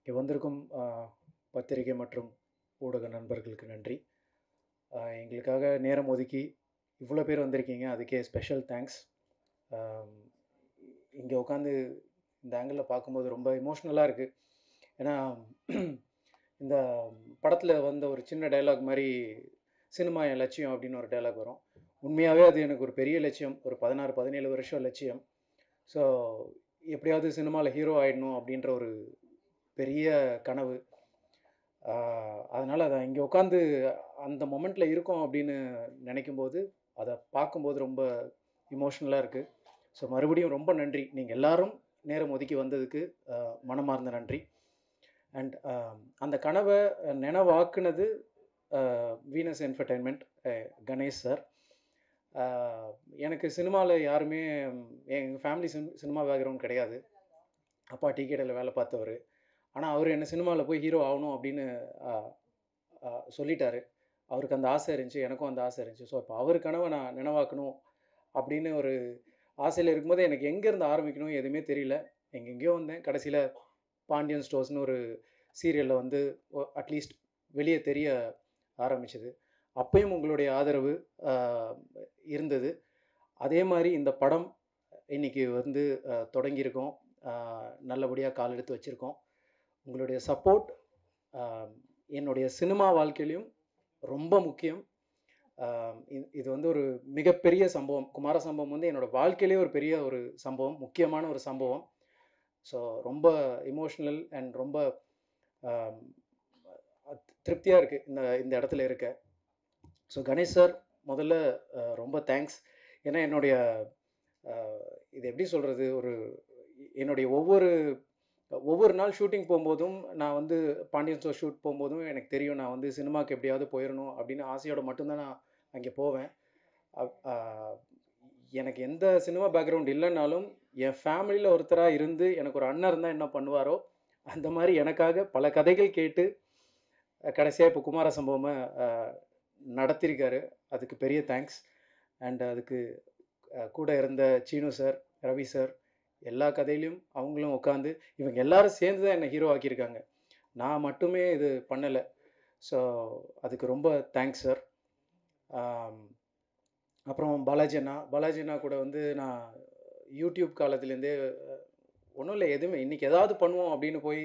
இங்கே வந்திருக்கும் பத்திரிகை மற்றும் ஊடக நண்பர்களுக்கு நன்றி. எங்களுக்காக நேரம் ஒதுக்கி இவ்வளோ பேர் வந்திருக்கீங்க. அதுக்கே ஸ்பெஷல் தேங்க்ஸ். இங்கே உட்காந்து இந்த ஆங்கிளில் பார்க்கும்போது ரொம்ப எமோஷ்னலாக இருக்குது. ஏன்னா இந்த படத்தில் வந்த ஒரு சின்ன டைலாக் மாதிரி சினிமா என் லட்சியம் அப்படின்னு ஒரு டைலாக் வரும். உண்மையாகவே அது எனக்கு ஒரு பெரிய லட்சியம். ஒரு 16-17 வருஷம் லட்சியம். ஸோ எப்படியாவது சினிமாவில் ஹீரோ ஆகிடணும் அப்படின்ற ஒரு பெரிய கனவு. அதனால் அதை இங்கே உட்காந்து அந்த மொமெண்ட்டில் இருக்கோம் அப்படின்னு நினைக்கும்போது, அதை பார்க்கும்போது ரொம்ப இமோஷ்னலாக இருக்குது. ஸோ மறுபடியும் ரொம்ப நன்றி. நீங்கள் எல்லோரும் நேரம் ஒதுக்கி வந்ததுக்கு மனமார்ந்த நன்றி. அண்ட் அந்த கனவை நினைவாக்குனது வீனஸ் என்டர்டெயின்மெண்ட், கணேஷ் சார். எனக்கு சினிமாவில் யாருமே எங்கள் ஃபேமிலி சினிமா பேக்ரவுண்ட் கிடையாது. அப்பா டீ கடையில் வேலை பார்த்தவர். ஆனால் அவர் என்ன சினிமாவில் போய் ஹீரோ ஆகணும் அப்படின்னு சொல்லிட்டாரு. அவருக்கு அந்த ஆசை இருந்துச்சு, எனக்கும் அந்த ஆசை இருந்துச்சு. ஸோ இப்போ அவர் கனவை நான் நினைவாக்கணும் அப்படின்னு ஒரு ஆசையில் இருக்கும்போது எனக்கு எங்கேருந்து ஆரம்பிக்கணும் எதுவுமே தெரியல. எங்கெங்கேயோ வந்தேன். கடைசியில் பாண்டியன் ஸ்டோர்ஸ்னு ஒரு சீரியலில் வந்து அட்லீஸ்ட் வெளியே தெரிய ஆரம்பிச்சது. அப்பயும் உங்களுடைய ஆதரவு இருந்தது. அதே மாதிரி இந்த படம் இன்றைக்கி வந்து தொடங்கியிருக்கோம். நல்லபடியாக கால் எடுத்து வச்சுருக்கோம். உங்களுடைய சப்போர்ட் என்னுடைய சினிமா வாழ்க்கையிலையும் ரொம்ப முக்கியம். இது வந்து ஒரு மிகப்பெரிய சம்பவம். குமார சம்பவம் வந்து என்னோடய வாழ்க்கையிலே ஒரு பெரிய ஒரு சம்பவம், முக்கியமான ஒரு சம்பவம். ஸோ ரொம்ப எமோஷ்னல் அண்ட் ரொம்ப திருப்தியாக இருக்குது இந்த இடத்துல இருக்க. ஸோ கணேஷ் சார், முதல்ல ரொம்ப தேங்க்ஸ். ஏன்னா என்னுடைய இது எப்படி சொல்கிறது, என்னுடைய ஒவ்வொரு நாள் ஷூட்டிங் போகும்போதும், நான் வந்து பாண்டியன் ஸ்டோர் ஷூட் போகும்போதும் எனக்கு தெரியும் நான் வந்து சினிமாவுக்கு எப்படியாவது போயிடணும் அப்படின்னு ஆசையோடு மட்டும்தான் நான் அங்கே போவேன். எனக்கு எந்த சினிமா பேக்ரவுண்ட் இல்லைன்னாலும் என் ஃபேமிலியில் ஒருத்தராக இருந்து எனக்கு ஒரு அண்ணன் இருந்தால் என்ன பண்ணுவாரோ அந்த மாதிரி எனக்காக பல கதைகள் கேட்டு கடைசியாக இப்போ குமார சம்பவமாக நடத்தியிருக்காரு. அதுக்கு பெரிய தேங்க்ஸ். அண்ட் அதுக்கு கூட இருந்த சீனு சார், ரவி சார், எல்லா கதையிலையும் அவங்களும் உட்காந்து இவங்க எல்லாரும் சேர்ந்து தான் என்னை ஹீரோ ஆக்கியிருக்காங்க. நான் மட்டுமே இது பண்ணலை. ஸோ அதுக்கு ரொம்ப தேங்க்ஸ் சார். அப்புறம் பாலாஜி அண்ணா கூட வந்து நான் யூடியூப் காலத்துலேருந்தே ஒன்றும் இல்லை, எதுவுமே இன்றைக்கி ஏதாவது பண்ணுவோம் அப்படின்னு போய்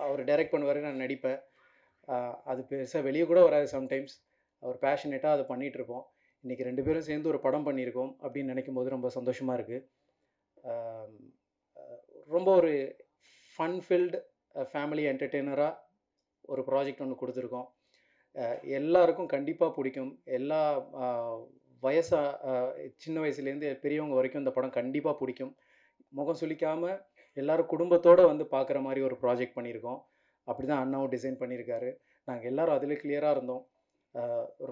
அவர் டைரக்ட் பண்ணுவார், நான் நடிப்பேன். அது பெருசாக வெளியே கூட வராது சம்டைம்ஸ். அவர் பேஷனேட்டாக அதை பண்ணிகிட்ருப்போம். இன்றைக்கி 2 பேரும் சேர்ந்து ஒரு படம் பண்ணியிருக்கோம் அப்படின்னு நினைக்கும் போது ரொம்ப சந்தோஷமாக இருக்குது. ரொம்ப ஒரு ஃபன் ஃபில்டு ஃபேமிலி என்டர்டெய்னராக ஒரு ப்ராஜெக்ட் ஒன்று கொடுத்துருக்கோம். எல்லாருக்கும் கண்டிப்பாக பிடிக்கும். எல்லா சின்ன வயசுலேருந்து பெரியவங்க வரைக்கும் இந்த படம் கண்டிப்பாக பிடிக்கும். முகம் சுளிக்காமல் எல்லோரும் குடும்பத்தோடு வந்து பார்க்குற மாதிரி ஒரு ப்ராஜெக்ட் பண்ணியிருக்கோம். அப்படி தான் அண்ணாவும் டிசைன் பண்ணியிருக்காரு. நாங்கள் எல்லோரும் அதில் கிளியராக இருந்தோம்.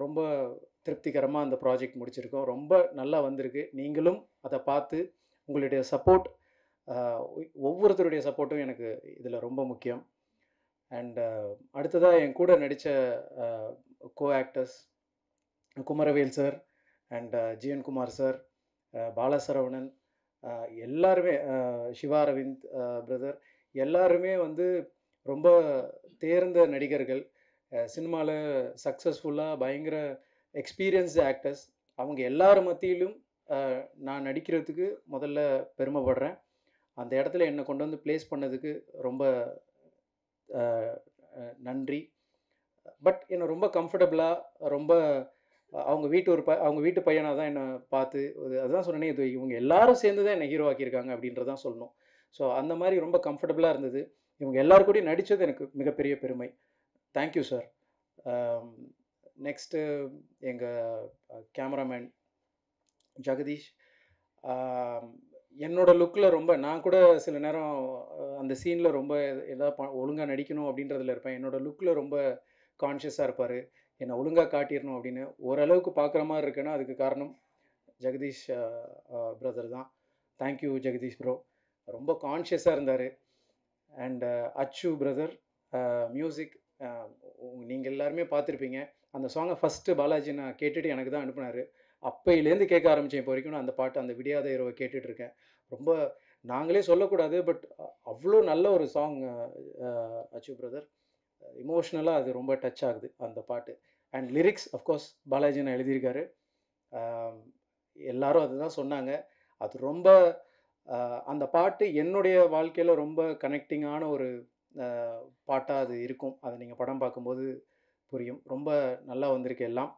ரொம்ப திருப்திகரமாக அந்த ப்ராஜெக்ட் முடிச்சிருக்கோம். ரொம்ப நல்லா வந்திருக்கு. நீங்களும் அதை பார்த்து உங்களுடைய சப்போர்ட், ஒவ்வொருத்தருடைய சப்போர்ட்டும் எனக்கு இதில் ரொம்ப முக்கியம். அண்ட் அடுத்ததாக என் கூட நடித்த co actors Kumaravel sir and GN Kumar sir, Balasaravanan, எல்லாருமே, சிவா அரவிந்த் பிரதர், எல்லாருமே வந்து ரொம்ப தேர்ந்த நடிகர்கள். சினிமாவில் சக்ஸஸ்ஃபுல்லாக பயங்கர எக்ஸ்பீரியன்ஸ்டு ஆக்டர்ஸ். அவங்க எல்லார் மத்தியிலும் நான் நடிக்கிறதுக்கு முதல்ல பெருமைப்படுறேன். அந்த இடத்துல என்னை கொண்டு வந்து ப்ளேஸ் பண்ணதுக்கு ரொம்ப நன்றி. பட் என்னை ரொம்ப கம்ஃபர்டபுளாக, ரொம்ப அவங்க வீட்டு பையனாக தான் என்னை பார்த்து, அதுதான் சொன்னேனே, இது இவங்க எல்லாரும் சேர்ந்து தான் என்னை ஹீரோ ஆக்கியிருக்காங்க அப்படின்றதான் சொல்லணும். ஸோ அந்த மாதிரி ரொம்ப கம்ஃபர்டபுளாக இருந்தது. இவங்க எல்லாரும் கூடயும் நடித்தது எனக்கு மிகப்பெரிய பெருமை. Thank you sir. நெக்ஸ்ட்டு எங்கள் கேமராமேன் ஜெகதீஷ். என்னோடய லுக்கில் ரொம்ப, நான் கூட சில நேரம் அந்த சீனில் ரொம்ப எதாவது ஒழுங்காக நடிக்கணும் அப்படின்றதில் இருப்பேன். என்னோடய லுக்கில் ரொம்ப கான்ஷியஸாக இருப்பார். என்னை ஒழுங்காக காட்டிடணும் அப்படின்னு. ஓரளவுக்கு பார்க்குற மாதிரி இருக்குன்னா அதுக்கு காரணம் ஜெகதீஷ் பிரதர் தான். Thank you Jagadish bro. ரொம்ப கான்ஷியஸாக இருந்தார். அண்ட் அச்சு பிரதர், மியூசிக், நீங்கள் எல்லாருமே பார்த்துருப்பீங்க. அந்த சாங்கை ஃபஸ்ட்டு பாலாஜி நான் கேட்டுட்டு எனக்கு தான் அனுப்புனார். அப்போயிலேருந்து கேட்க ஆரம்பித்தேன் இப்போ வரைக்கும். நான் அந்த பாட்டு, அந்த விடியாத இரவை கேட்டுட்ருக்கேன். ரொம்ப நாங்களே சொல்லக்கூடாது. பட் அவ்வளோ நல்ல ஒரு சாங் அச்சு பிரதர். எமோஷ்னலாக அது ரொம்ப டச் ஆகுது அந்த பாட்டு. அண்ட் லிரிக்ஸ் அஃப்கோர்ஸ் பாலாஜி நான் எழுதியிருக்காரு. ஆம், எல்லாரும் அதுதான் சொன்னாங்க. அது ரொம்ப அந்த பாட்டு என்னுடைய வாழ்க்கையில் ரொம்ப கனெக்டிங்கான ஒரு பாட்டாக அது இருக்கும். அதை நீங்கள் படம் பார்க்கும்போது புரியும். ரொம்ப நல்லா வந்திருக்கு எல்லாம்.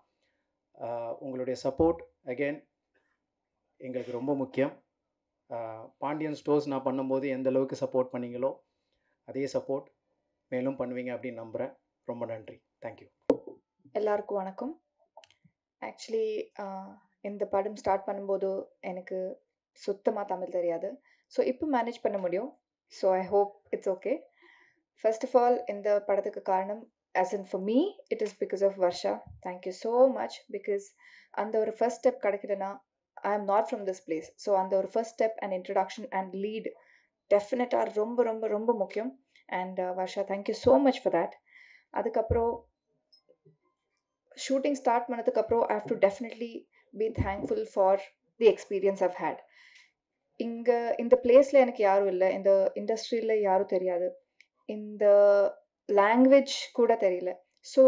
உங்களுடைய சப்போர்ட் அகெயின் எங்களுக்கு ரொம்ப முக்கியம். பாண்டியன் ஸ்டோர்ஸ் நான் பண்ணும்போது எந்த அளவுக்கு சப்போர்ட் பண்ணீங்களோ அதே சப்போர்ட் மேலும் பண்ணுவீங்க அப்படின்னு நம்புகிறேன். ரொம்ப நன்றி. தேங்க்யூ. எல்லாருக்கும் வணக்கம். ஆக்சுவலி இந்த படம் ஸ்டார்ட் பண்ணும்போது எனக்கு சுத்தமாக தமிழ் தெரியாது. ஸோ இப்போ மேனேஜ் பண்ண முடியும். So I hope it's okay. First of all இந்த படத்துக்கு காரணம் as in for me it is because of Varsha. Thank you so much because அந்த ஒரு ஃபர்ஸ்ட் ஸ்டெப் கிடைக்கலனா I am not from this place. So அந்த ஒரு first step and introduction and lead டெஃபினட்டாக ரொம்ப ரொம்ப ரொம்ப முக்கியம். And Varsha thank you so much for that. அதுக்கப்புறம் ஷூட்டிங் ஸ்டார்ட் பண்ணதுக்கப்புறம் I have to definitely be thankful for the experience I've had. இங்கே இந்த பிளேஸில் எனக்கு யாரும் இல்லை, இந்த இண்டஸ்ட்ரியில் யாரும் தெரியாது, இந்த லாங்குவேஜ் கூட தெரியல. So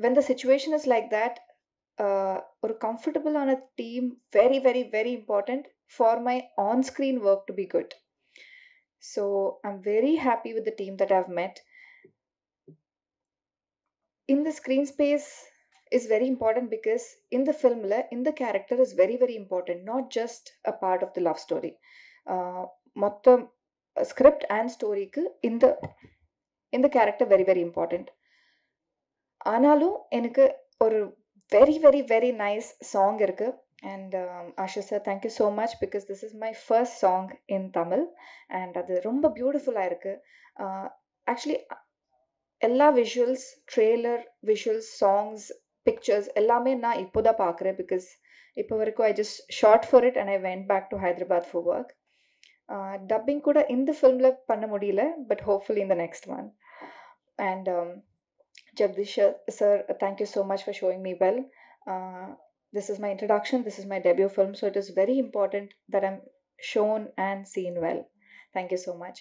when the situation is like that, ஒரு கம்ஃபர்டபுளான team very very very important for my on screen work to be good. So I am very happy with the team that I've met. In the screen space is very important because in the film in the character is very very important, not just a part of the love story. மொத்த script and story க்கு இந்த character very very important. ஆனாலும் எனக்கு ஒரு very very very nice song இருக்கு. And Ashish sir, thank you so much because this is my first song in Tamil and அது ரொம்ப பியூட்டிஃபுல்லாக இருக்கு. Actually எல்லா visuals, trailer visuals, songs, pictures எல்லாமே நான் இப்போ தான் பார்க்குறேன். பிகாஸ் இப்போ வரைக்கும் I just shot for it and I went back to Hyderabad for work. Dubbing கூட இந்த ஃபிலிமில் பண்ண முடியல, பட் ஹோப்ஃபுல்லி இந்த next one. And Jagadish sir, thank you so much for showing me well. This is my introduction, this is my debut film, so it is very important that I'm shown and seen well. Thank you so much.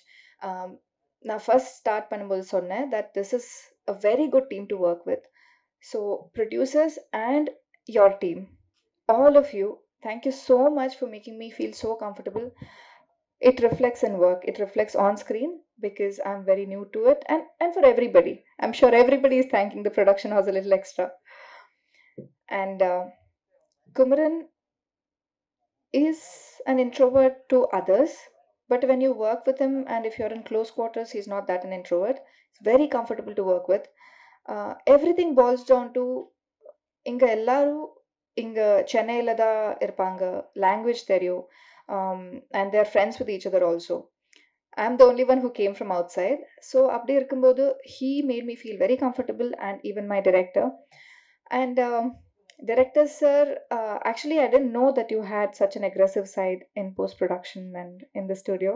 நான் first start பண்ணும்போது சொன்னேன் that this is a very good team to work with. So producers and your team, all of you, thank you so much for making me feel so comfortable. It reflects in work, it reflects on screen because I'm very new to it, and for everybody, I'm sure everybody is thanking the production house a little extra. And Kumaran is an introvert to others, but when you work with him and if you're in close quarters, he's not that an introvert. He's very comfortable to work with. Everything boils down to இங்கே எல்லாரும் இங்கே சென்னையில் தான் இருப்பாங்க, language தெரியும், and they're friends with each other also. I'm the only one who came from outside. So அப்படி இருக்கும்போது he made me feel very comfortable, and even my director. And director sir, actually I didn't know that you had such an aggressive side in post-production and in the studio,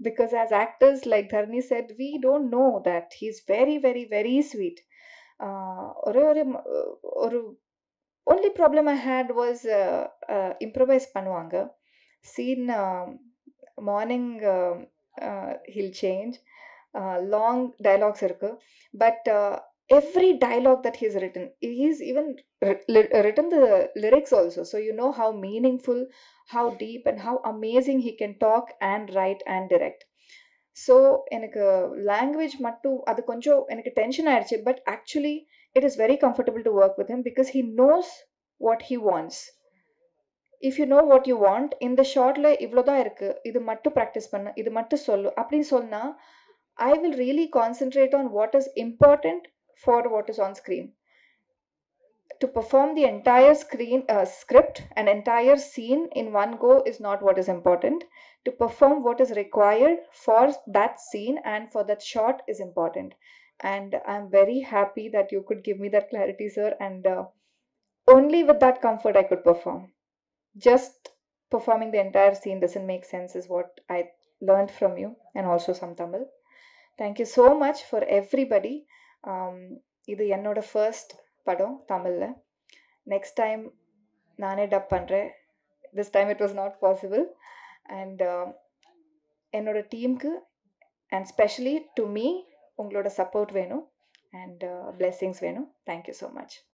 because as actors, like Dharni said, we don't know that. He's very very very sweet. ஒரு only problem I had was improvise பண்ணுவாங்க scene. Morning he'll change, long dialogues இருக்கு, but every dialogue that he's written, he's even written the lyrics also, so you know how meaningful, how deep and how amazing he can talk and write and direct. So எனக்கு language மட்டும் அது கொஞ்சம் எனக்கு tension ஆயிடுச்சு, but actually it is very comfortable to work with him because he knows what he wants. If you know what you want, in the shortல இவ்வளோதான் இருக்கு, இது மட்டும் ப்ராக்டிஸ் பண்ணு, இது மட்டும் சொல்லு அப்படின்னு சொன்னா I will really concentrate on what is important for what is on screen. To perform the entire script, an entire scene in one go is not what is important. To perform what is required for that scene and for that shot is important. And I'm very happy that you could give me that clarity, sir. And only with that comfort I could perform. Just performing the entire scene doesn't make sense is what I learned from you, and also some Tamil. Thank you so much for everybody. இது என்னோட first படம் தமிழில். Next time நானே dub பண்ணுறேன். This time it was not possible. And என்னோட டீமுக்கு and specially to me உங்களோட support வேணும் அண்ட் blessings வேணும். Thank you so much.